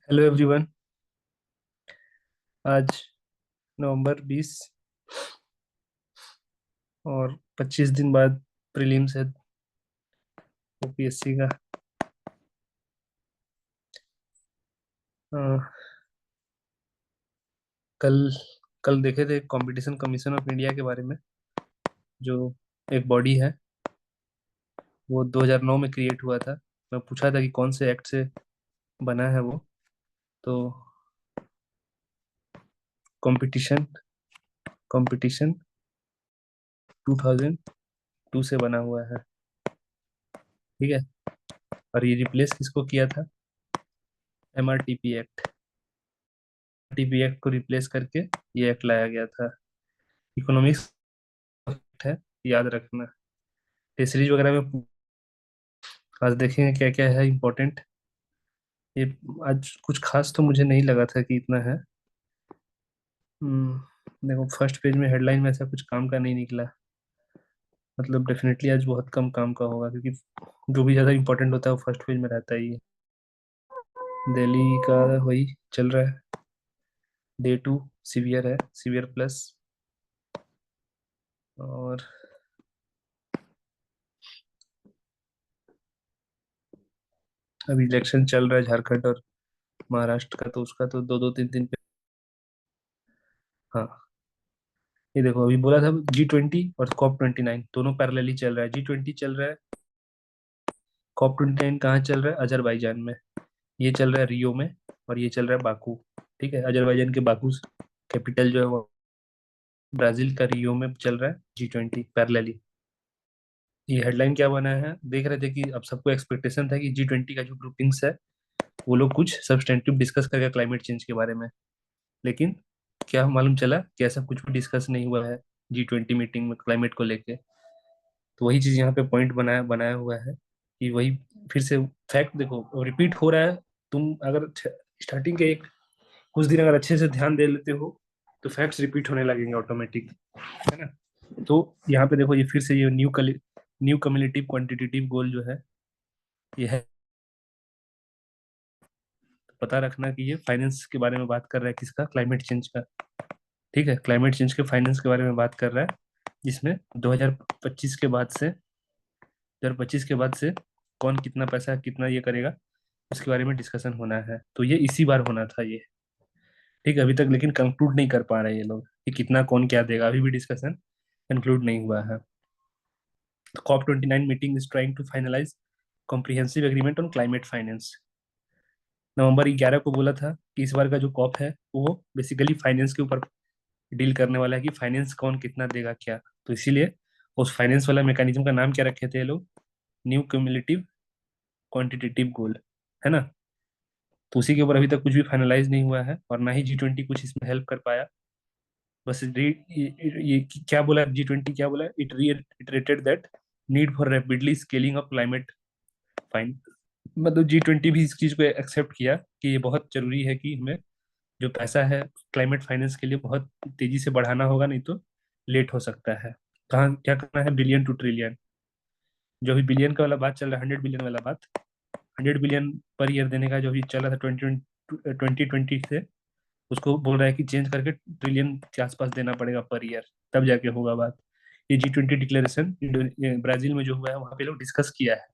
Hello everyone. आज नवंबर 20 और 25 दिन बाद प्रीलिम्स है यूपीएससी का। अ, कल कल देखे थे कंपटीशन कमीशन ऑफ इंडिया के बारे में, जो एक बॉडी है। वो 2009 में क्रिएट हुआ था। मैं पूछा था कि कौन से एक्ट से बना है वो। तो कंपटीशन कंपटीशन 2002 से बना हुआ है। ठीक है। और ये रिप्लेस किसको किया था? MRTP act. टीपी एक्ट को रिप्लेस करके ये एक्ट लाया गया था। इकोनॉमिक्स है, याद रखना। सीरीज वगैरह में आज देखेंगे क्या क्या है इम्पोर्टेंट। ये आज कुछ खास तो मुझे नहीं लगा था कि इतना है। देखो, फर्स्ट पेज में हेडलाइन में ऐसा कुछ काम का नहीं निकला। मतलब डेफिनेटली आज बहुत कम काम का होगा, क्योंकि जो भी ज़्यादा इम्पोर्टेंट होता है वो फर्स्ट पेज में रहता ही है। दिल्ली का वही चल रहा है। डे 2 सीवियर है, सीवियर प्लस। और अभी इलेक्शन चल रहा है झारखंड और महाराष्ट्र का, तो उसका तो दो दो तीन दिन पे। हाँ, ये देखो अभी बोला था G20 और COP29 दोनों पैरेलली चल रहा है। G20 चल रहा है, COP29 कहाँ चल रहा है? अजरबैजान में। ये चल रहा है रियो में, और ये चल रहा है बाकू। ठीक है, अजरबैजान के बाकू कैपिटल जो है वो ब्राजील का रियो में चल रहा है G20 पैरेलली। ये हेडलाइन क्या बना है, देख रहे थे कि अब सबको एक्सपेक्टेशन था कि G20 का जो ग्रुपिंग्स है वो लोग कुछ सब्सटेंटिव डिस्कस करेगा क्लाइमेट चेंज के बारे में। लेकिन क्या मालूम चला कि ऐसा कुछ भी डिस्कस नहीं हुआ है G20 मीटिंग में क्लाइमेट को लेके। तो वही चीज यहाँ पे पॉइंट बनाया बनाया हुआ है कि वही फिर से फैक्ट देखो रिपीट हो रहा है। तुम अगर स्टार्टिंग के एक कुछ दिन अगर अच्छे से ध्यान दे लेते हो तो फैक्ट्स रिपीट होने लगेंगे ऑटोमेटिक, है ना। तो यहाँ पे देखो ये फिर से ये न्यू कम्युलेटिव क्वांटिटेटिव गोल जो है ये है। पता रखना कि ये फाइनेंस के बारे में बात कर रहा है, किसका? क्लाइमेट चेंज का। ठीक है, क्लाइमेट चेंज के फाइनेंस के बारे में बात कर रहा है, जिसमें 2025 के बाद से 2025 के बाद से कौन कितना पैसा कितना ये करेगा उसके बारे में डिस्कशन होना है। तो ये इसी बार होना था ये। ठीक है, अभी तक लेकिन कंक्लूड नहीं कर पा रहे ये लोग कि कितना कौन क्या देगा। अभी भी डिस्कशन कंक्लूड नहीं हुआ है। COP29 meeting is trying to finalise comprehensive agreement on climate finance. November 11 को बोला था कि इस बार का जो कॉप है वो बेसिकली फाइनेंस के ऊपर डील करने वाला है कि फाइनेंस कौन कितना देगा क्या। तो इसीलिए उस फाइनेंस वाला मैकेनिज्म का नाम क्या रखे थे ये लोग? न्यू क्यूमुलेटिव क्वांटिटेटिव गोल, है ना। तो उसी के ऊपर अभी तक कुछ भी फाइनलाइज नहीं हुआ है, और ना ही G20 कुछ इसमें हेल्प कर पाया। बस ये क्या बोला G20, क्या बोला? Iterated that need for rapidly scaling of climate fine. मतलब G20 भी इस चीज को एक्सेप्ट किया कि ये बहुत जरूरी है कि हमें जो पैसा है क्लाइमेट फाइनेंस के लिए बहुत तेजी से बढ़ाना होगा, नहीं तो लेट हो सकता है। कहाँ क्या करना है? Billion two trillion. जो अभी बिलियन का वाला बात चल रहा है, 100 बिलियन वाला बात, 100 बिलियन पर ईयर देने का जो अभी चल रहा था 2020 से, उसको बोल रहा है कि चेंज करके ट्रिलियन के आसपास देना पड़ेगा पर ईयर, तब जाके होगा बात। ये G20 डिक्लेरेशन ब्राजील में जो हुआ है वहां पे लोग डिस्कस किया है।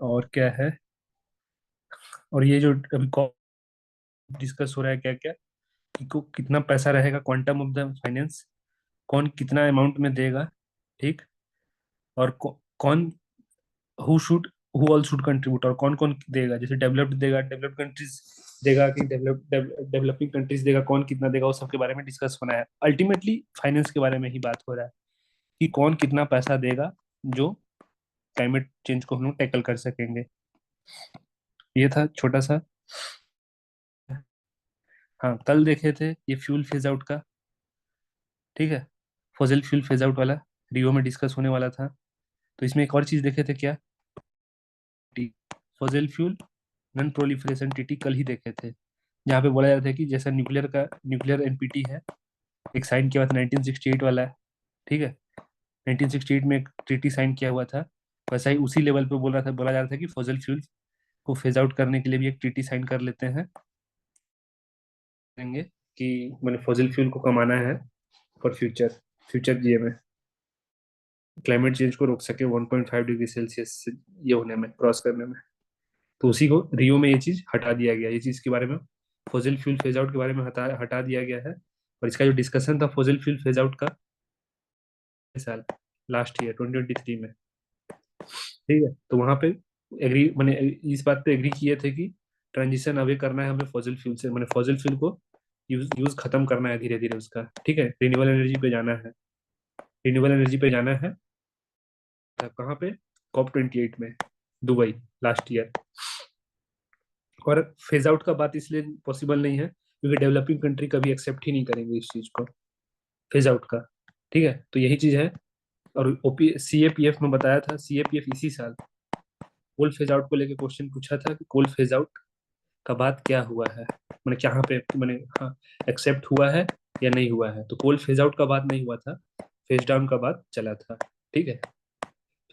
और क्या है? और ये जो अभी डिस्कस हो रहा है क्या क्या, कि को कितना पैसा रहेगा, क्वांटम ऑफ द फाइनेंस, कौन कितना अमाउंट में देगा। ठीक। और कौन हु ऑल शुड कंट्रीब्यूट, और कौन कौन देगा। जैसे डेवलप्ड देगा, डेवलप्ड कंट्रीज देगा कि डेवलपिंग कंट्रीज देगा, कौन कितना देगा, उस सब के बारे में डिस्कस होना है। अल्टीमेटली फाइनेंस के बारे में ही बात हो रहा है कि कौन कितना पैसा देगा जो क्लाइमेट चेंज को हम लोग टैकल कर सकेंगे। ये था छोटा सा। हाँ, कल देखे थे ये फ्यूल फेज आउट का। ठीक है, फॉसिल फ्यूल फेज आउट वाला रियो में डिस्कस होने वाला था। तो इसमें एक और चीज देखे थे क्या? Fossil fuel non proliferation treaty कल ही देखे थे, जहाँ पे बोला जाता है कि जैसा न्यूक्लियर एनपीटी है, एक साइन किया हुआ था 1968 वाला है। ठीक है, 1968 में एक ट्रीटी साइन किया हुआ था। वैसा ही उसी लेवल पे बोला जा रहा था कि फॉसिल फ्यूल को फेज आउट करने के लिए भी एक ट्रीटी साइन कर लेते हैं, करेंगे कि मैंने फॉसिल फ्यूल को कमाना है फॉर फ्यूचर, फ्यूचर ये में क्लाइमेट चेंज को रोक सके 1.5 डिग्री सेल्सियस से ये होने में, क्रॉस करने में। तो उसी को रियो में ये चीज हटा दिया गया, ये चीज के बारे में फॉसिल फ्यूल फेज आउट के बारे में हटा हटा दिया गया है। और इसका जो डिस्कशन था फॉसिल फ्यूल फेज आउट का, इस साल लास्ट ईयर 2023 में, ठीक है, तो वहां पे एग्री मैंने इस बात पे एग्री किए थे कि ट्रांजिशन अभी करना है हमें फॉसिल फ्यूल से, मैंने फॉसिल फ्यूल को यूज यूज खत्म करना है धीरे धीरे उसका, ठीक है, रिन्यूएबल एनर्जी पे जाना है, रिन्यूएबल एनर्जी पे जाना है। कहाँ पे? COP 28 में, दुबई, लास्ट ईयर। और फेज आउट का बात इसलिए पॉसिबल नहीं है क्योंकि डेवलपिंग कंट्री कभी एक्सेप्ट ही नहीं करेंगे इस चीज को, फेज आउट का, ठीक है, तो यही चीज है। और ओपी CAPF में बताया था, CAPF इसी साल कोल फेज आउट को लेकर क्वेश्चन पूछा था कि कोल फेज आउट का बात क्या हुआ है, मैंने क्या पे मैंने, हाँ, एक्सेप्ट हुआ है या नहीं हुआ है, तो कोल फेज आउट का बात नहीं हुआ था, फेज डाउन का बात चला था, ठीक है।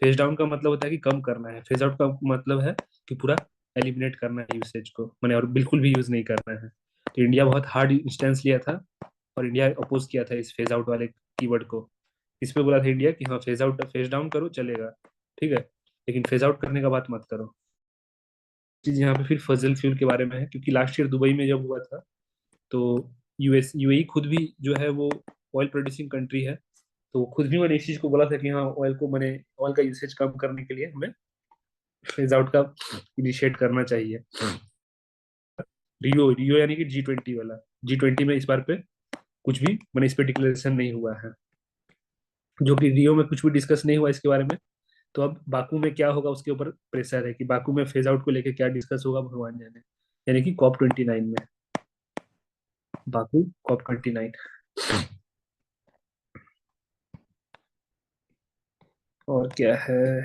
फेज डाउन का मतलब होता है कि कम करना है, फेज आउट का मतलब है कि पूरा एलिमिनेट करना है यूसेज को, मैंने और बिल्कुल भी यूज नहीं करना है। तो इंडिया बहुत हार्ड इंस्टेंस लिया था और इंडिया अपोज किया था इस फेज आउट वाले कीवर्ड को। इस पे बोला था इंडिया कि हाँ फेज आउट फेज डाउन करो चलेगा, ठीक है, लेकिन फेज आउट करने का बात मत करो। चीज यहाँ पे फिर फजल फ्यूल के बारे में है, क्योंकि लास्ट ईयर दुबई में जब हुआ था तो UAE खुद भी जो है वो ऑयल प्रोड्यूसिंग कंट्री है, तो खुद भी मैंने इस चीज को बोला था कि हाँ ऑयल को मैंने, ऑयल का यूसेज कम करने के लिए हमें फेज आउट का इनिशिएट करना चाहिए। रियो रियो यानी कि G20 वाला, G20 में इस बार पे कुछ भी मैंने इस पे डिक्लेरेशन नहीं हुआ है, जो कि रियो में कुछ भी डिस्कस नहीं हुआ इसके बारे में। तो अब बाकू में क्या होगा उसके ऊपर प्रेशर है कि बाकू में फेज आउट को लेके क्या डिस्कस होगा भगवान जाने, यानी कि COP 29 में, बाकू COP 29। और क्या है,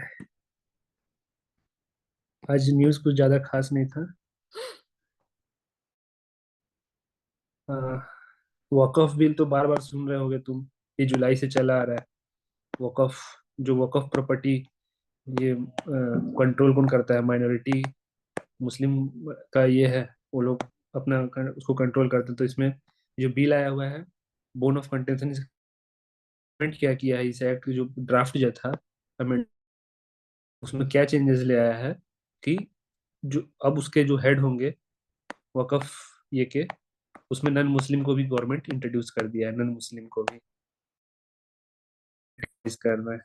आज न्यूज़ कुछ ज्यादा खास नहीं था। वकफ बिल तो बार बार सुन रहे होगे तुम, ये जुलाई से चला आ रहा है। वकफ, जो वकफ प्रॉपर्टी, ये कंट्रोल कौन करता है? माइनॉरिटी मुस्लिम का ये है, वो लोग अपना उसको कंट्रोल करते हैं। तो इसमें जो बिल आया हुआ है, बोन ऑफ कंटेंशन, अमेंड क्या किया है इस एक्ट जो ड्राफ्ट जो था, अमेंड, उसमें क्या चेंजेस ले आया है कि जो अब उसके जो हेड होंगे वकफ ये के, उसमें नन मुस्लिम को भी गवर्नमेंट इंट्रोड्यूस कर दिया है, नन मुस्लिम को भी इस करना है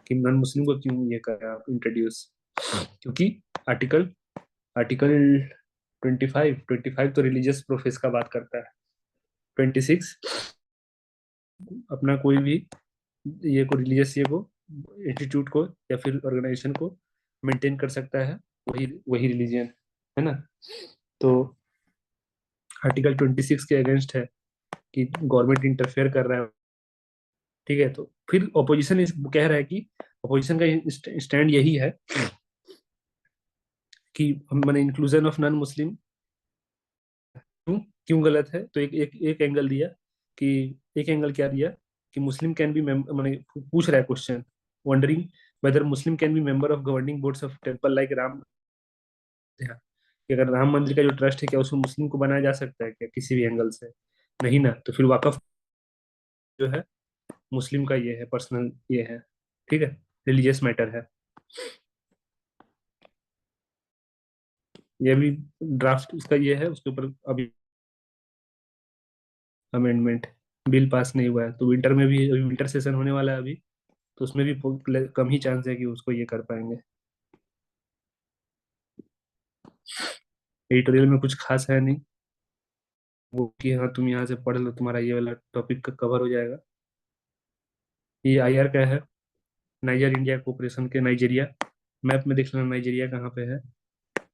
कि नन मुस्लिम को क्यों ये करा आप इंट्रोड्यूस, क्योंकि आर्टिकल आर्टिकल 25 तो रिलीजियस प्रोफेस का बात करता है, 26 अपना कोई भी ये को रिलीजियस ये को इंस्टीट्यूट को या फिर ऑर्गेनाइजेशन को मेंटेन कर सकता है, वही वही रिलीजियन है ना। तो आर्टिकल 26 के अगेंस्ट है कि गवर्नमेंट इंटरफेयर कर रहा है, ठीक है। तो फिर ऑपोजिशन इस कह रहा है कि ऑपोजिशन का स्टैंड यही है कि हम मैंने इंक्लूजन ऑफ नॉन मुस्लिम क्यों क्यों गलत है। तो एक एंगल दिया कि, एक एंगल क्या दिया कि मुस्लिम कैन बी, मैंने पूछ रहा है question, wondering whether Muslim can be member of governing boards of temple like Ram, कि अगर राम मंदिर का जो ट्रस्ट है क्या उसमें मुस्लिम को बनाया जा सकता है क्या किसी भी एंगल से? नहीं ना। तो फिर वाकफ जो है मुस्लिम का ये है, पर्सनल ये है, ठीक है, रिलीजियस मैटर है। ये भी ड्राफ्ट उसका ये है, उसके ऊपर अभी अमेंडमेंट बिल पास नहीं हुआ है। तो विंटर में भी, अभी विंटर सेशन होने वाला है अभी, तो उसमें भी कम ही चांस है कि उसको ये कर पाएंगे। एडिटोरियल में कुछ खास है नहीं, वो कि हाँ तुम यहाँ से पढ़ लो तुम्हारा ये वाला टॉपिक का कवर हो जाएगा। ये IR का है, नाइजर इंडिया कोऑपरेशन के, नाइजीरिया, मैप में देख लेना नाइजीरिया कहाँ पे है,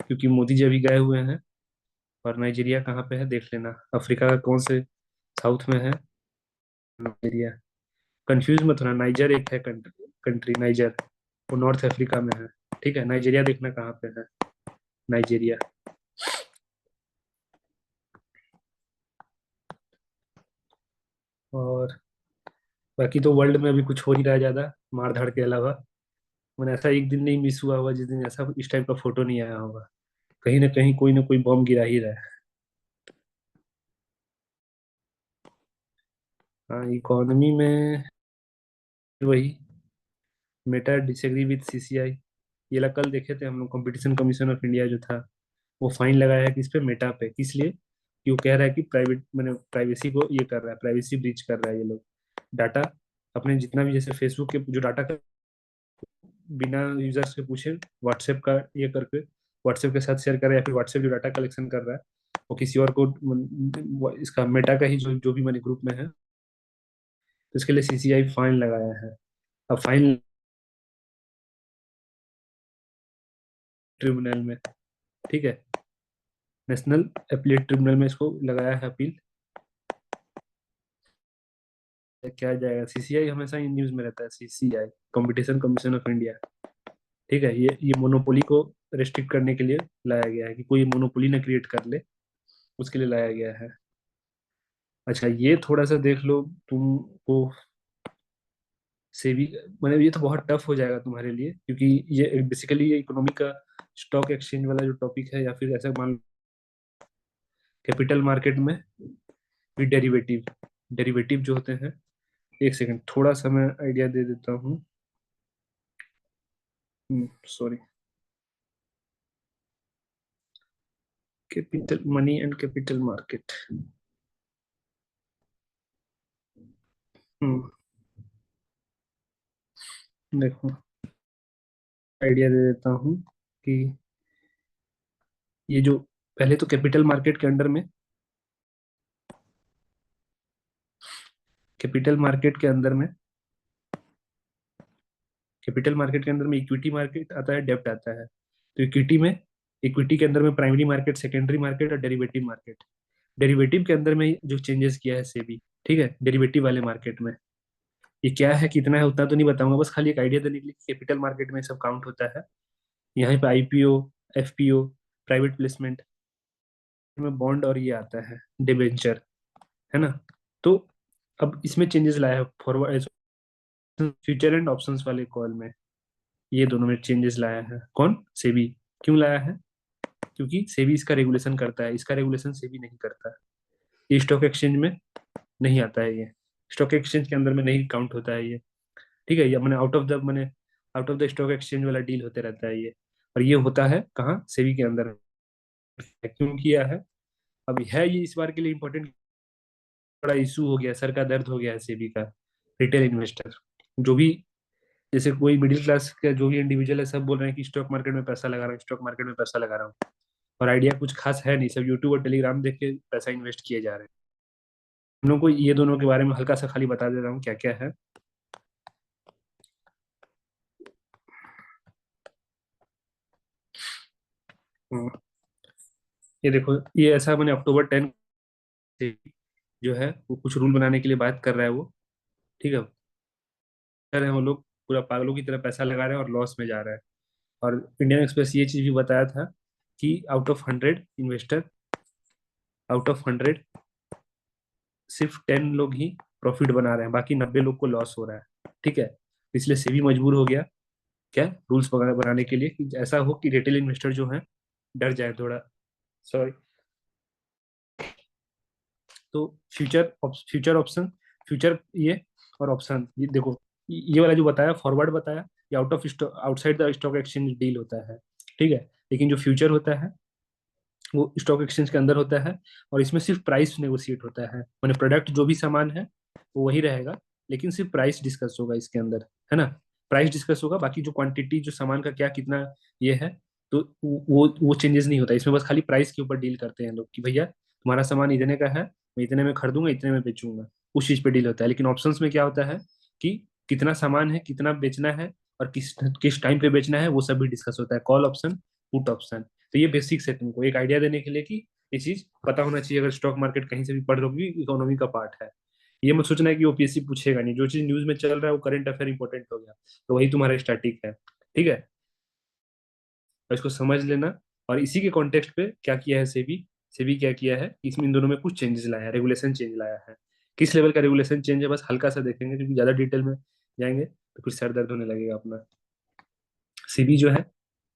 क्योंकि मोदी जी अभी गए हुए हैं। और नाइजीरिया कहाँ पे है देख लेना, अफ्रीका का कौन से साउथ में है नाइजीरिया। कंफ्यूज मत होना, नाइजर एक है कंट्री, नाइजर, वो नॉर्थ अफ्रीका में है, ठीक है। नाइजीरिया देखना कहाँ पे है, नाइजीरिया। और बाकी तो वर्ल्ड में अभी कुछ हो नहीं रहा है ज्यादा मार धाड़ के अलावा। मैंने ऐसा एक दिन नहीं मिस हुआ होगा जिस दिन ऐसा इस टाइप का फोटो नहीं आया होगा। कहीं ना कोई बॉम्ब गिरा ही रहा है। हाँ, इकोनॉमी में वही, मेटा डिसएग्री विद सीसीआई। ये ला कल देखे थे हम लोग, कंपटीशन कमीशन ऑफ इंडिया जो था, वो फाइन लगाया है किस पे, मेटा पे। किस लिए? कि वो कह रहा है कि प्राइवेट मैंने प्राइवेसी को ये कर रहा है, प्राइवेसी ब्रीच कर रहा है ये लोग। डाटा अपने जितना भी, जैसे फेसबुक के जो डाटा का बिना यूजर्स के पूछे व्हाट्सएप का ये करके व्हाट्सएप के साथ शेयर कर रहा है, या फिर व्हाट्सएप जो डाटा कलेक्शन कर रहा है वो किसी और को इसका मेटा का ही जो भी मैंने ग्रुप में है, तो इसके लिए सीसीआई फाइन लगाया है। अब फाइन ट्रिब्यूनल में, ठीक है, नेशनल एपीलेट ट्रिब्यूनल में इसको लगाया है अपील। क्या जाएगा, सीसीआई हमेशा इन न्यूज में रहता है, CCI competition commission of India. ठीक है, ये मोनोपोली को रेस्ट्रिक्ट करने के लिए लाया गया है, कि कोई मोनोपोली ना क्रिएट कर ले, उसके लिए लाया गया है। अच्छा, ये थोड़ा सा देख लो तुमको, सेबी, मतलब ये तो बहुत टफ हो जाएगा तुम्हारे लिए, क्योंकि ये बेसिकली ये इकोनॉमी का स्टॉक एक्सचेंज वाला जो टॉपिक है, या फिर ऐसा मान लो कैपिटल मार्केट में भी डेरिवेटिव, डेरिवेटिव जो होते हैं। एक सेकंड, थोड़ा सा मैं आइडिया दे देता हूँ। Sorry, capital money and capital market. हम्म देखो, आइडिया दे देता हूँ कि ये जो पहले तो कैपिटल मार्केट के अंडर में, कैपिटल मार्केट के अंदर में कैपिटल मार्केट के अंदर में इक्विटी मार्केट आता है, डेब्ट आता है। तो इक्विटी के अंदर में प्राइमरी मार्केट, सेकेंडरी मार्केट और डेरिवेटिव मार्केट। डेरिवेटिव के अंदर में जो चेंजेस किया है सेबी, ठीक है, डेरिवेटिव वाले मार्केट में ये क्या है, कितना है उतना तो नहीं बताऊंगा, बस खाली एक आइडिया देने के लिए कि कैपिटल मार्केट में सब काउंट होता है। यहाँ पे आईपीओ, एफपीओ, प्राइवेट प्लेसमेंट में बॉन्ड और ये आता है डिबेंचर, है ना। तो अब इसमें चेंजेस लाया है फॉरवर्ड, फ्यूचर एंड ऑप्शंस वाले कॉल में, ये दोनों में चेंजेस लाया है। कौन? सेबी। क्यों लाया है? क्योंकि सेबी इसका रेगुलेशन करता है, इसका रेगुलेशन सेबी नहीं करता है। ये स्टॉक एक्सचेंज में नहीं आता है, ये स्टॉक एक्सचेंज के अंदर में नहीं काउंट होता है ये। ठीक है, ये मैंने out of the stock exchange वाला डील होते रहता है ये। और ये होता है कहाँ? सेबी के अंदर। क्यों किया है? अब है ये इस बार के लिए इम्पोर्टेंट, बड़ा इशू हो गया, सर का दर्द हो गया है सेबी का। रिटेल इन्वेस्टर जो भी, जैसे कोई मिडिल क्लास का जो भी इंडिविजुअल है, सब बोल रहे हैं कि स्टॉक मार्केट में पैसा लगा रहा हूँ, स्टॉक मार्केट में पैसा लगा रहा हूँ, और आइडिया कुछ खास है नहीं, सब यूट्यूब और टेलीग्राम देख के पैसा इन्वेस्ट किए जा रहे हैं। हम लोग को ये दोनों के बारे में हल्का सा खाली बता दे रहा हूँ क्या क्या है। हम्म, ये देखो, ये ऐसा मैंने अक्टूबर 10 से जो है वो कुछ रूल बनाने के लिए बात कर रहा है वो, ठीक है। कर रहे हैं वो लोग, पूरा पागलों की तरह पैसा लगा रहे हैं और लॉस में जा रहा है। और इंडियन एक्सप्रेस ये चीज भी बताया था कि आउट ऑफ 100 सिर्फ 10 लोग ही प्रॉफिट बना रहे हैं, बाकी 90 लोग को लॉस हो रहा है। ठीक है, इसलिए सेबी मजबूर हो गया क्या, रूल्स वगैरह बनाने के लिए, कि ऐसा हो कि रिटेल इन्वेस्टर जो है डर जाए थोड़ा। सॉरी। तो फ्यूचर ऑप्शन, फ्यूचर ये और ऑप्शन, ये देखो, ये वाला जो बताया फॉरवर्ड बताया, ये outside the stock exchange deal होता है। ठीक है, लेकिन जो फ्यूचर होता है वो स्टॉक एक्सचेंज के अंदर होता है, और इसमें सिर्फ प्राइस नेगोशिएट होता है, मैंने प्रोडक्ट जो भी सामान है वो वही रहेगा, लेकिन सिर्फ प्राइस डिस्कस होगा इसके अंदर, है ना। प्राइस डिस्कस होगा, बाकी जो क्वांटिटी, जो सामान का क्या कितना ये है, तो वो चेंजेस नहीं होता इसमें, बस खाली प्राइस के ऊपर डील करते हैं लोग, कि भैया तुम्हारा सामान इतने का है, मैं इतने में खरीदूंगा, इतने में बेचूंगा, उस चीज पे डील होता है। लेकिन ऑप्शंस में क्या होता है कि कितना सामान है, कितना बेचना है, और किस किस टाइम पे बेचना है, वो सब भी डिस्कस होता है, कॉल ऑप्शन, पुट ऑप्शन। तो ये बेसिक्स है तुमको एक आइडिया देने के लिए कि ये चीज पता होना चाहिए, अगर स्टॉक मार्केट कहीं से भी पढ़ रहे हो, इकोनॉमी का पार्ट है। ये मत सोचना है कि ओपीएससी पूछेगा नहीं, जो चीज न्यूज में चल रहा है वो करंट अफेयर इंपॉर्टेंट हो गया, तो वही तुम्हारा स्टैटिक है। ठीक है, और इसको समझ लेना। और इसी के कॉन्टेक्स्ट पे क्या किया है सेबी, सेबी क्या किया है, इसमें इन दोनों में कुछ चेंजेस लाया है, रेगुलेशन चेंज लाया है। किस लेवल का रेगुलेशन चेंज है, बस हल्का सा देखेंगे, क्योंकि ज्यादा डिटेल में जाएंगे तो फिर सर दर्द होने लगेगा अपना। सेबी जो है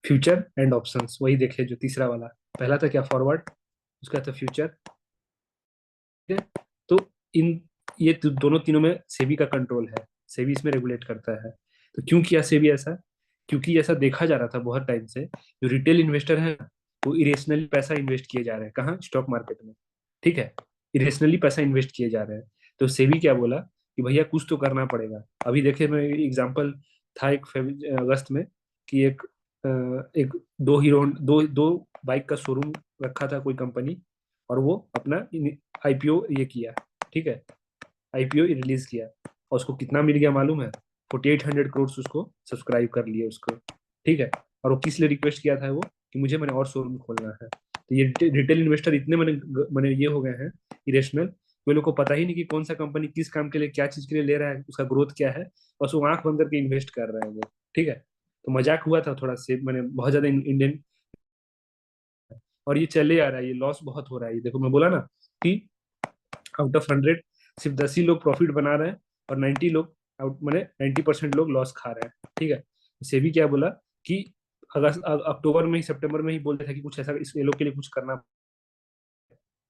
फ्यूचर एंड ऑप्शंस, वही देखे जो तीसरा वाला। पहला था क्या, फॉरवर्ड, उसका था फ्यूचर। ठीक है, तो इन ये दोनों तीनों में सेबी का कंट्रोल है, सेबी इसमें रेगुलेट करता है। तो क्यों किया सेबी ऐसा? क्योंकि ऐसा देखा जा रहा था बहुत टाइम से, जो रिटेल इन्वेस्टर है वो इरेशनली पैसा इन्वेस्ट किए जा रहे हैं, कहाँ, स्टॉक मार्केट में। ठीक है, इरेशनली पैसा इन्वेस्ट किए जा रहे हैं। तो सेबी क्या बोला कि भैया कुछ तो करना पड़ेगा। अभी देखिए, मैं एग्जांपल था एक अगस्त में, कि एक दो हीरो दो दो बाइक का शोरूम रखा था कोई कंपनी, और वो अपना आईपीओ ये किया। ठीक है, आईपीओ रिलीज किया, और उसको कितना मिल गया मालूम है? 4800 करोड़ उसको सब्सक्राइब कर लिए उसको। ठीक है, और वो किस लिए रिक्वेस्ट किया था वो, कि मुझे मैंने और शोरूम खोलना है। तो ये रिटेल इन्वेस्टर इतने मैंने मैंने ये हो गए हैं इरेशनल, वो लोग को पता ही नहीं कि कौन सा कंपनी किस काम के लिए, क्या चीज के लिए ले रहा है, उसका ग्रोथ क्या है, बस वो आंख बंद करके इन्वेस्ट कर रहे हैं वो। ठीक है, तो मजाक हुआ था थोड़ा से, मैंने बहुत ज्यादा इंडियन, और ये चले आ रहा है, ये लॉस बहुत हो रहा है। ये देखो, मैं बोला ना कि आउट ऑफ 100 सिर्फ 10 ही लोग प्रॉफिट बना रहे हैं, और 90 लोग आउट, मैंने 90% लोग लॉस खा रहे हैं। ठीक है, सेबी क्या बोला कि अगस्त अक्टूबर में ही, सितंबर में ही बोल रहा था कि कुछ ऐसा इस ये लोग के लिए कुछ करना,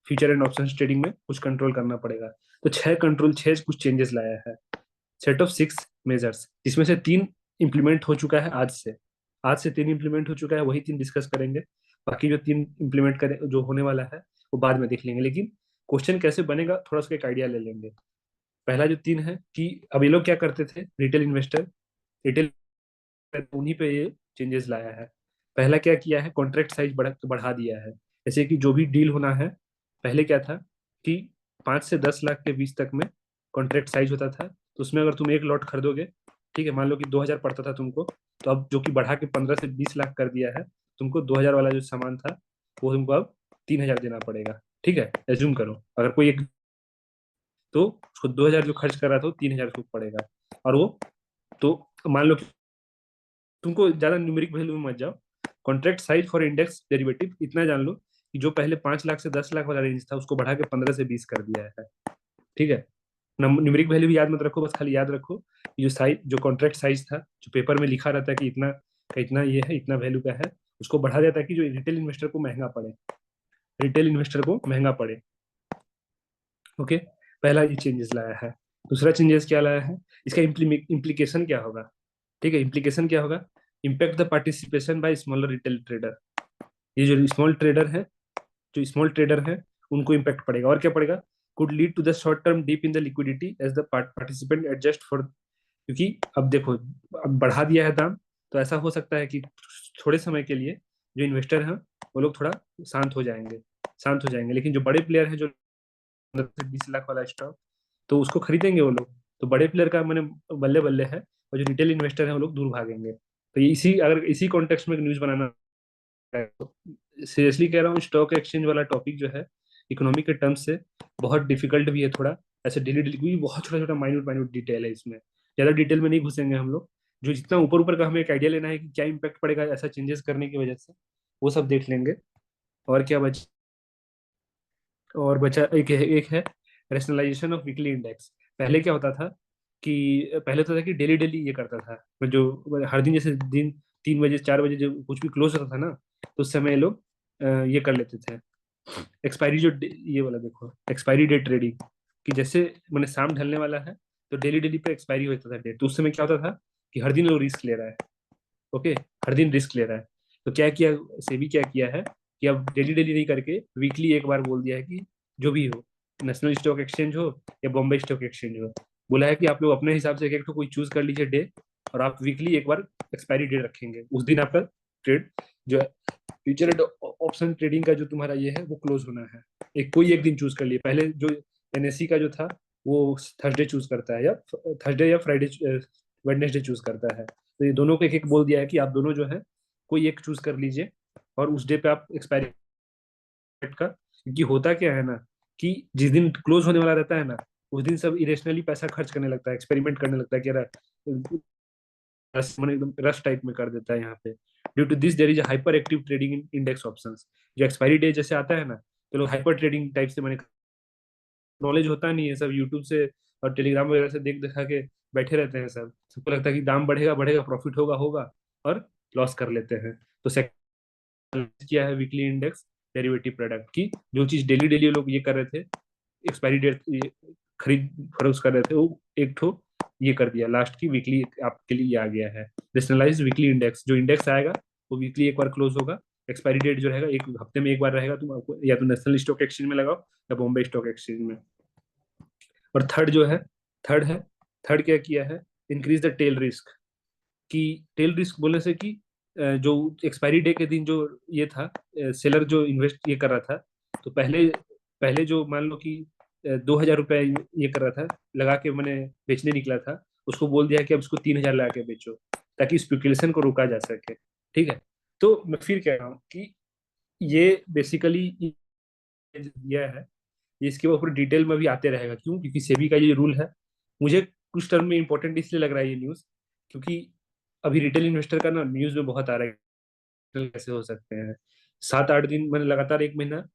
फ्यूचर एंड ऑप्शन ट्रेडिंग में कुछ कंट्रोल करना पड़ेगा। तो छह कुछ चेंजेस लाया है, सेट ऑफ 6 मेजर्स, जिसमें से 3 इम्प्लीमेंट हो चुका है आज से। आज से 3 इम्प्लीमेंट हो चुका है, वही 3 डिस्कस करेंगे। बाकी जो 3 इम्प्लीमेंट करें, जो होने वाला है, वो बाद में देख लेंगे, लेकिन क्वेश्चन कैसे बनेगा थोड़ा उसका एक आइडिया ले लेंगे। पहला जो 3 है, कि अब ये लोग क्या करते थे, रिटेल इन्वेस्टर, रिटेल, उन्हीं पे ये चेंजेस लाया है। पहला क्या किया है, कॉन्ट्रैक्ट साइज बढ़ा दिया है। जैसे कि जो भी डील होना है, पहले क्या था कि 5 से 10 लाख के बीच तक में कॉन्ट्रैक्ट साइज होता था। तो उसमें अगर तुम एक लॉट खरीदोगे, ठीक है, मान लो कि 2000 पड़ता था तुमको, तो अब जो कि बढ़ा के 15 से 20 लाख कर दिया है, तुमको 2000 वाला जो सामान था वो तुमको अब 3000 देना पड़ेगा। ठीक है, एज्यूम करो अगर कोई एक, तो उसको 2000 जो खर्च कर रहा था वो 3000 उसको पड़ेगा। और वो, तो मान लो कि तुमको ज्यादा न्यूमेरिक वैल्यू में मत जाओ, contract size for index derivative इतना जान लो कि जो पहले 5 लाख से 10 लाख वाला रेंज था, उसको बढ़ा के 15 से 20 कर दिया है। ठीक है, न्यूमेरिक वैल्यू भी याद मत रखो, बस खाली याद रखो कि जो साइज, जो कॉन्ट्रैक्ट साइज था, जो पेपर में लिखा रहता है कि इतना का इतना ये है, इतना वैल्यू का है, उसको बढ़ा दिया ताकि जो रिटेल इन्वेस्टर को महंगा पड़े, रिटेल इन्वेस्टर को महंगा पड़े। ओके, पहला ये चेंजेस लाया है। दूसरा चेंजेस क्या लाया है, इसका इम्प्लीकेशन क्या होगा? ठीक है, इम्प्लीकेशन क्या होगा, impact the participation by smaller retail trader. ये जो स्मॉल ट्रेडर है, जो स्मॉल ट्रेडर है, उनको इम्पैक्ट पड़ेगा। और क्या पड़ेगा, could lead to the short term dip in the liquidity as the participant adjust for, क्योंकि अब देखो, अब बढ़ा दिया है दाम, तो ऐसा हो सकता है कि थोड़े समय के लिए जो इन्वेस्टर हैं वो लोग थोड़ा शांत हो जाएंगे, शांत हो जाएंगे, लेकिन जो बड़े प्लेयर हैं, जो 15 से 20 लाख वाला स्टॉक, तो उसको खरीदेंगे वो लोग। तो बड़े प्लेयर का मैंने बल्ले बल्ले है, और जो रिटेल इन्वेस्टर है वो लोग दूर भागेंगे। तो ये इसी, अगर इसी कॉन्टेक्स्ट में न्यूज बनाना है, तो सीरियसली कह रहा हूँ, स्टॉक एक्सचेंज वाला टॉपिक जो है, इकोनॉमिक के टर्म्स से बहुत डिफिकल्ट भी है थोड़ा, ऐसे डेली डेली, क्योंकि बहुत छोटा छोटा माइन्यूट माइन्यूट डिटेल है इसमें, ज्यादा डिटेल में नहीं घुसेंगे हम लोग। जो जितना ऊपर ऊपर का हमें एक आइडिया लेना है कि क्या इम्पैक्ट पड़ेगा ऐसा चेंजेस करने की वजह से, वो सब देख लेंगे। और क्या बच, और बचा एक है रेशनलाइजेशन ऑफ वीकली इंडेक्स। पहले क्या होता था, कि पहले तो था कि डेली डेली ये करता था, जो हर दिन, जैसे दिन 3 बजे 4 बजे जो कुछ भी क्लोज होता था ना, तो उस समय ये लोग ये कर लेते थे, एक्सपायरी ये वाला देखो, एक्सपायरी डेट ट्रेडिंग, कि जैसे मैंने शाम ढलने वाला है, तो डेली डेली पे एक्सपायरी होता था डेट, तो उस समय क्या होता था कि हर दिन वो रिस्क ले रहा है। ओके, हर दिन रिस्क ले रहा है। तो क्या किया, सेबी क्या किया है, कि अब डेली डेली नहीं करके वीकली एक बार बोल दिया है कि जो भी हो, नेशनल स्टॉक एक्सचेंज हो या बॉम्बे स्टॉक एक्सचेंज हो, बोला है कि आप लोग अपने हिसाब से एक एक कोई चूज कर लीजिए डे, और आप वीकली एक बार एक्सपायरी डेट रखेंगे, उस दिन आपका ट्रेड जो है, फ्यूचर एंड ऑप्शन ट्रेडिंग का जो तुम्हारा ये है वो क्लोज होना है। कोई एक दिन चूज कर लिए, पहले जो एनएससी का जो था वो थर्सडे चूज करता है, या थर्सडे या फ्राइडे, वेडनेसडे चूज करता है। तो ये दोनों को एक एक बोल दिया है कि आप दोनों जो है कोई एक चूज कर लीजिए, और उस डे पे आप एक्सपायरी का, क्योंकि होता क्या है ना, कि जिस दिन क्लोज होने वाला रहता है ना, उस दिन सब इरेशनली पैसा खर्च करने लगता है, एक्सपेरिमेंट करने लगता है कि यार रस, मैंने एकदम रश टाइप में कर देता है यहाँ पे। Due to this there is hyper active trading in index options. जो एक्सपायरी डे जैसे आता है ना, तो लोग हाइपर ट्रेडिंग टाइप से, मैंने नॉलेज होता नहीं है, सब यूट्यूब से और टेलीग्राम वगैरह से देख दिखा के बैठे रहते हैं सब, सबको लगता है कि दाम बढ़ेगा बढ़ेगा, प्रॉफिट होगा होगा, और लॉस कर लेते हैं। तो सेकंड किया है वीकली इंडेक्स डेरिवेटिव प्रोडक्ट की, जो चीज डेली डेली लोग ये कर रहे थे, एक्सपायरी डेट खरीद फरोख्त कर रहे थे, वो एक ठो ये कर दिया लास्ट की वीकली आपके लिए ये आ गया है। नेशनलाइज्ड वीकली इंडेक्स, जो इंडेक्स आएगा वो वीकली एक बार क्लोज होगा, एक्सपायरी डेट जो रहेगा एक हफ्ते में एक बार रहेगा, तुम आपको या तो नेशनल स्टॉक एक्सचेंज में लगाओ या बॉम्बे स्टॉक एक्सचेंज में। और थर्ड जो है, थर्ड है, थर्ड क्या किया है, इंक्रीज द टेल रिस्क। कि टेल रिस्क बोलने से कि जो एक्सपायरी डे के दिन जो ये था, सेलर जो इन्वेस्ट ये कर रहा था, तो पहले पहले जो मान लो कि 2,000 रुपये ये कर रहा था, लगा के मैंने बेचने निकला था, उसको बोल दिया कि अब उसको 3,000 लगा के बेचो, ताकि स्पेकुलेशन को रोका जा सके। ठीक है, तो मैं फिर कह रहा हूँ कि ये बेसिकली दिया है, ये इसके ऊपर डिटेल में भी आते रहेगा। क्यों? क्योंकि सेबी का ये रूल है। मुझे कुछ टर्म में इंपॉर्टेंट इसलिए लग रहा है ये न्यूज़, क्योंकि अभी रिटेल इन्वेस्टर का ना न्यूज़ में बहुत आ रहा है कैसे हो सकते हैं। 7-8 दिन मैंने लगातार, एक महीना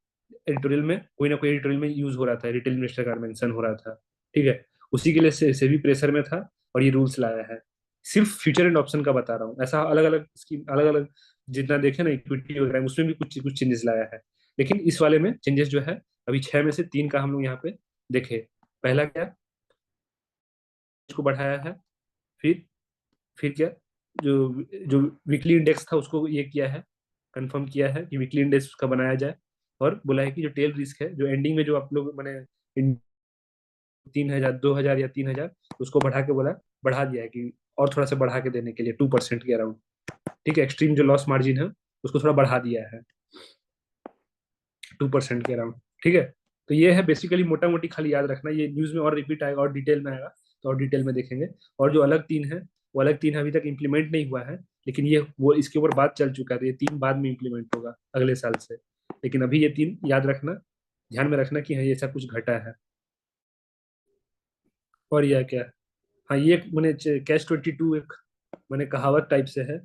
एडिटोरियल में कोई ना कोई एडिटोरियल में यूज हो रहा था, रिटेल इन्वेस्टर का मेंशन हो रहा था। ठीक है, उसी के लिए सेबी प्रेशर में था और ये रूल्स लाया है। सिर्फ फ्यूचर एंड ऑप्शन का बता रहा हूँ, ऐसा अलग अलग स्कीम, अलग अलग जितना देखे ना इक्विटी वगैरह में, उसमें भी कुछ कुछ चेंजेस लाया है। लेकिन इस वाले में चेंजेस जो है, अभी 6 में से 3 का हम लोग यहाँ पे देखे। पहला क्या, इसको बढ़ाया है। फिर क्या, जो जो वीकली इंडेक्स था उसको ये किया है, कंफर्म किया है कि वीकली इंडेक्स उसका बनाया जाए। और बोला है कि जो टेल रिस्क है, जो एंडिंग में जो आप लोग मैंने 3,000 2,000 या 3,000, उसको बढ़ा के बोला, बढ़ा दिया है कि और थोड़ा सा बढ़ा के देने के लिए 2% के अराउंड। ठीक है, एक्सट्रीम जो लॉस मार्जिन है उसको थोड़ा बढ़ा दिया है 2% के अराउंड। ठीक है, तो ये है बेसिकली मोटा मोटी, खाली याद रखना, ये न्यूज में और रिपीट आएगा और डिटेल में आएगा, तो और डिटेल में देखेंगे। और जो अलग 3 है, वो अलग 3 अभी तक इम्प्लीमेंट नहीं हुआ है, लेकिन ये वो इसके ऊपर बात चल चुका है, तो ये 3 बाद में इम्प्लीमेंट होगा अगले साल से। लेकिन अभी ये 3 याद रखना, ध्यान में रखना कि हाँ ये ऐसा कुछ घटा है। और यह क्या, हाँ ये मैंने कैश 22 एक मैंने कहावत टाइप से है।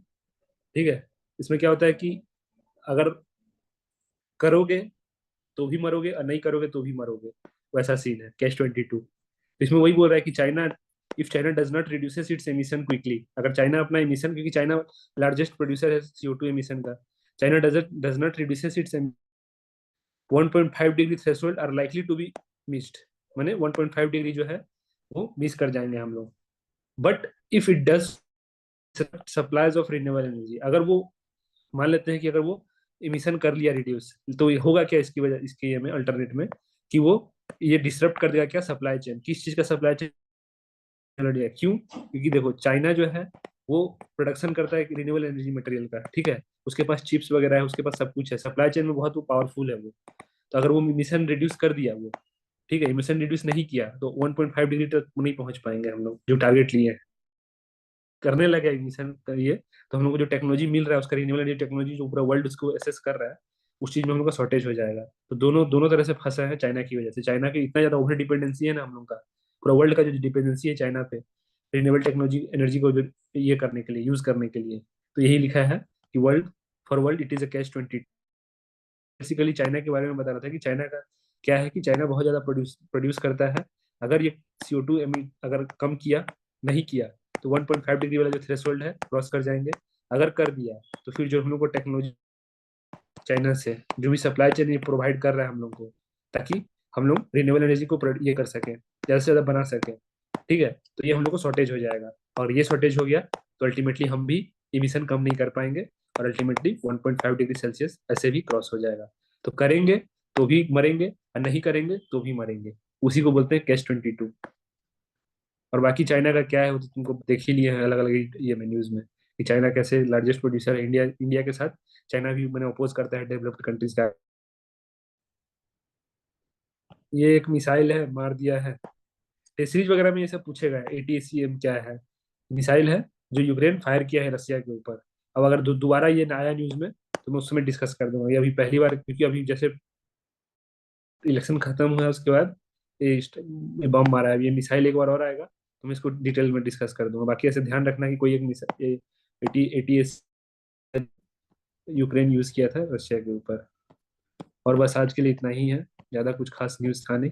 ठीक है, इसमें क्या होता है कि अगर करोगे तो भी मरोगे और नहीं करोगे तो भी मरोगे, वैसा सीन है कैश 22। इसमें वही बोल रहा है कि China, if China does not reduces its emission quickly, अगर चाइना अपना एमिशन, क्योंकि चाइना लार्जेस्ट प्रोड्यूसर है CO2 एमिशन का, China does not reduces its 1.5 degree threshold are likely to be missed, माने 1.5 डिग्री जो है वो मिस कर जाएंगे हम लोग। But if it does supplies of renewable energy, अगर वो मान लेते हैं कि अगर वो इमिशन कर लिया रिड्यूस, तो ये होगा क्या इसकी वजह, इसके ये में अल्टरनेट में, कि वो ये डिसरप्ट कर देगा क्या, सप्लाई चेन, किस चीज का सप्लाई चेन, एनर्जी। क्यों? क्योंकि देखो चाइना जो है वो प्रोडक्शन करता है रिन्यूएबल एनर्जी मटेरियल का। ठीक है, उसके पास चिप्स वगैरह है, उसके पास सब कुछ है, सप्लाई चेन में बहुत वो पावरफुल है वो। तो अगर वो इमिशन रिड्यूस कर दिया वो, ठीक है, इमिशन रिड्यूस नहीं किया तो 1.5 डिग्री तक नहीं पहुंच पाएंगे हम लोग, जो टारगेट लिए हैं। करने लगे इमिशन करिए, तो हम लोग को जो टेक्नोलॉजी मिल रहा है उसका, रिन्यूएबल एनर्जी टेक्नोलॉजी जो पूरा वर्ल्ड उसको एसेस कर रहा है, उस चीज में हम लोग का शॉर्टेज हो जाएगा। तो दोनों दोनों तरह से फंसा है चाइना की वजह से। चाइना की इतना ज्यादा ओवर डिपेंडेंसी है ना हम लोग का, पूरा वर्ल्ड का जो डिपेंडेंसी है चाइना पे रिन्यूएबल टेक्नोलॉजी एनर्जी को जो ये करने के लिए, यूज करने के लिए। तो यही लिखा है कि world, for world it is a cash 20। Basically China के बारे में बता रहा था कि चाइना का क्या है, कि चाइना बहुत ज्यादा प्रोड्यूस प्रोड्यूस करता है। अगर ये CO2 एमिट अगर कम किया, नहीं किया, तो 1.5 डिग्री वाला जो थ्रेशोल्ड है क्रॉस कर जाएंगे। अगर कर दिया तो फिर जो हम लोग को टेक्नोलॉजी चाइना से जो भी सप्लाई चेन प्रोवाइड कर रहा है हम लोग को, ताकि हम लोग रिन्यूएबल एनर्जी को ये कर सकें, ज़्यादा से ज़्यादा बना सकें। ठीक है, तो ये हम लोग को शॉर्टेज हो जाएगा, और ये शॉर्टेज हो गया तो अल्टीमेटली हम भी इमिशन कम नहीं कर पाएंगे, और अल्टीमेटली 1.5 डिग्री सेल्सियस ऐसे भी क्रॉस हो जाएगा। तो करेंगे तो भी मरेंगे और नहीं करेंगे तो भी मरेंगे, उसी को बोलते हैं कैश 22। और बाकी चाइना का क्या है वो तो तुमको देख ही लिए हैं अलग अलग ये में न्यूज में, कि चाइना कैसे लार्जेस्ट प्रोड्यूसर है, इंडिया इंडिया के साथ चाइना भी मैंने अपोज करता है डेवलप्ड कंट्रीज का। ये एक मिसाइल है, मार दिया है। टेस्ट सीरीज वगैरह में ये सब पूछेगा ATACM क्या है, मिसाइल है जो यूक्रेन फायर किया है रसिया के ऊपर। अब अगर दोबारा ये आया न्यूज में तो मैं उस समय डिस्कस कर दूंगा। ये अभी पहली बार, क्योंकि अभी जैसे इलेक्शन खत्म हुआ है उसके बाद ये बम मारा है, ये मिसाइल एक बार और आएगा तो मैं इसको डिटेल में डिस्कस कर दूंगा। बाकी ऐसे ध्यान रखना कि कोई एक मिसाइल ATS यूक्रेन यूज किया था रशिया के ऊपर। और बस आज के लिए इतना ही है, ज़्यादा कुछ खास न्यूज़ था नहीं।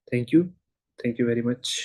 Thank you, thank you very much.